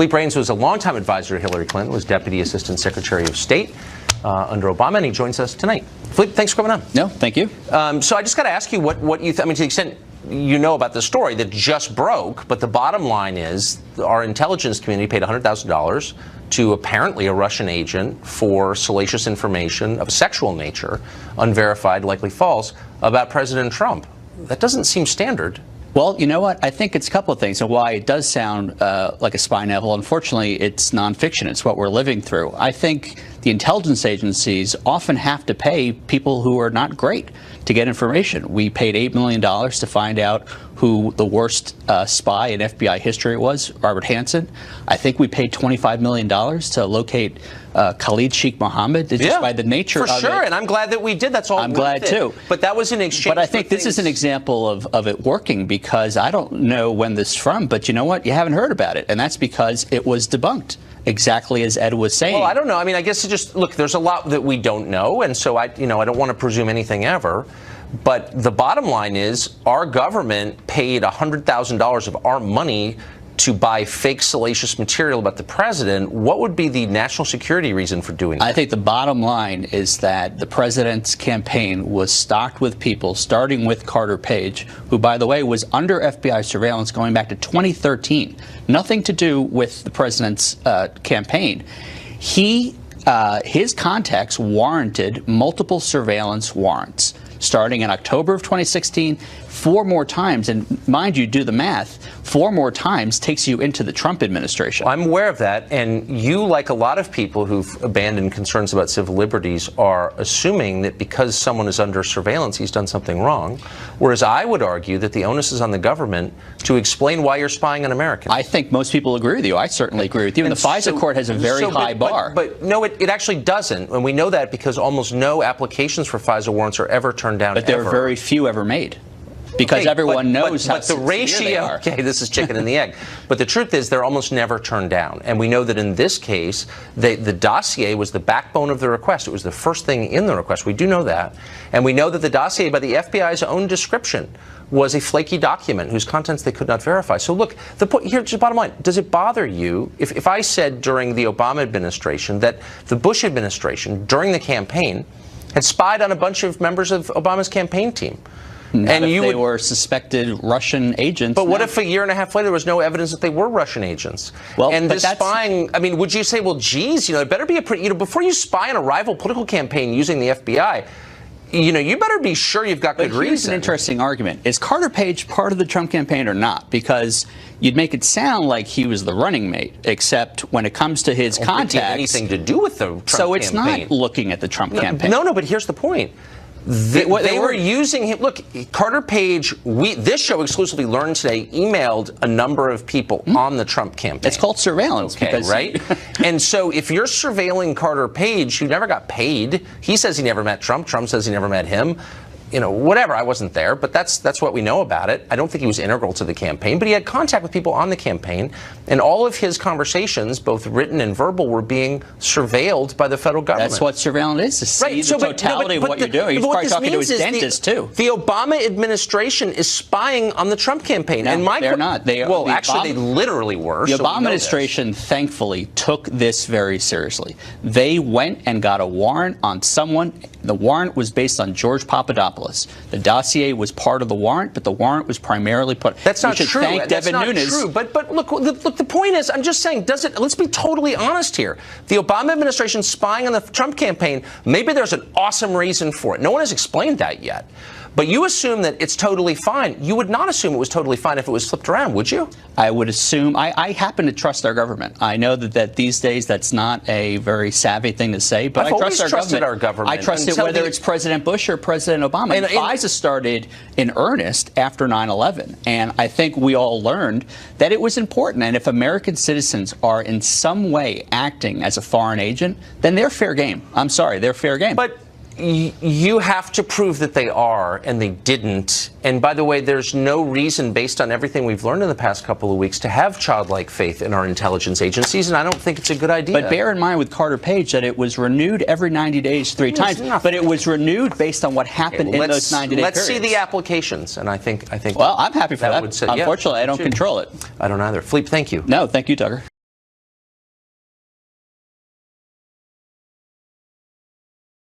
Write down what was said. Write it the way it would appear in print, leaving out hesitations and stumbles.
Philippe Reines was a longtime advisor to Hillary Clinton, was Deputy Assistant Secretary of State under Obama, and he joins us tonight. Philippe, thanks for coming on. No, thank you. So I just got to ask you what you I mean, to the extent you know about the story that just broke, but the bottom line is our intelligence community paid $100,000 to apparently a Russian agent for salacious information of a sexual nature, unverified, likely false, about President Trump. That doesn't seem standard. Well, you know what? I think it's a couple of things. And why it does sound like a spy novel, unfortunately, it's nonfiction. It's what we're living through. I think the intelligence agencies often have to pay people who are not great to get information. We paid $8 million to find out who the worst spy in FBI history was, Robert Hansen. I think we paid $25 million to locate Khalid Sheikh Mohammed, just by the nature of it. For sure, and I'm glad that we did. That's all. I'm glad too. But that was an exchange. But I think this is an example of it working, because I don't know when this is from, but you know what? You haven't heard about it, and that's because it was debunked, exactly as Ed was saying. Well, I don't know. I mean, I guess it just, look, there's a lot that we don't know, and so I don't want to presume anything ever. But the bottom line is our government paid $100,000 of our money to buy fake salacious material about the president. What would be the national security reason for doing that? I think the bottom line is that the president's campaign was stocked with people, starting with Carter Page, who, by the way, was under FBI surveillance going back to 2013. Nothing to do with the president's campaign. His contacts warranted multiple surveillance warrants, starting in October of 2016, 4 more times. And mind you, do the math, 4 more times takes you into the Trump administration. I'm aware of that. And you, like a lot of people who've abandoned concerns about civil liberties, are assuming that because someone is under surveillance, he's done something wrong. Whereas I would argue that the onus is on the government to explain why you're spying on Americans. I think most people agree with you. I certainly agree with you. And the FISA court has a very high bar. But no, it actually doesn't. And we know that because almost no applications for FISA warrants are ever turned down. But there are very few ever made. Because everyone knows how the ratio they are. Okay, this is chicken and the egg. But the truth is they're almost never turned down. And we know that in this case, the dossier was the backbone of the request. It was the first thing in the request. We do know that. And we know that the dossier, by the FBI's own description, was a flaky document whose contents they could not verify. So look, here's the bottom line. Does it bother you if I said during the Obama administration that the Bush administration, during the campaign, had spied on a bunch of members of Obama's campaign team? Not if they were suspected Russian agents. But what if a year and a half later there was no evidence that they were Russian agents? Well, and this spying, I mean, would you say, well, geez, it better be a pretty, before you spy on a rival political campaign using the FBI, you better be sure you've got good reason. Here's an interesting argument. Is Carter Page part of the Trump campaign or not? Because you'd make it sound like he was the running mate, except when it comes to his contacts. It anything to do with the Trump campaign. So it's not looking at the Trump campaign. No, but here's the point. They were using him. Look, Carter Page, this show exclusively learned today, emailed a number of people on the Trump campaign. It's called surveillance. Okay, right? And so if you're surveilling Carter Page, who never got paid, he says he never met Trump, Trump says he never met him. Whatever, I wasn't there, but that's what we know about it. I don't think he was integral to the campaign, but he had contact with people on the campaign, and all of his conversations, both written and verbal, were being surveilled by the federal government. That's what surveillance is, to see the totality of what you're doing. He's probably talking to his dentist, too. The Obama administration is spying on the Trump campaign. No, they're not. They literally were. The Obama administration, thankfully, took this very seriously. They went and got a warrant on someone. The warrant was based on George Papadopoulos. The dossier was part of the warrant, but the warrant was primarily put. That's not true. That's not true. But look, the point is, I'm just saying, let's be totally honest here. The Obama administration spying on the Trump campaign, maybe there's an awesome reason for it. No one has explained that yet. But you assume that it's totally fine. You would not assume it was totally fine if it was flipped around, would you? I would assume. I happen to trust our government. I know that these days that's not a very savvy thing to say, but I trust our government. I trust it whether it's President Bush or President Obama. And FISA started in earnest after 9/11, and I think we all learned that it was important. And if American citizens are in some way acting as a foreign agent, then they're fair game. I'm sorry, they're fair game. But you have to prove that they are, and they didn't. And by the way, there's no reason, based on everything we've learned in the past couple of weeks, to have childlike faith in our intelligence agencies, and I don't think it's a good idea. But bear in mind with Carter Page that it was renewed every 90 days 3 times, but it was renewed based on what happened in those 90-day periods. Let's see the applications, and I think. Well, I'm happy for that. Unfortunately, I don't control it. I don't either. Philippe, thank you. No, thank you, Tucker.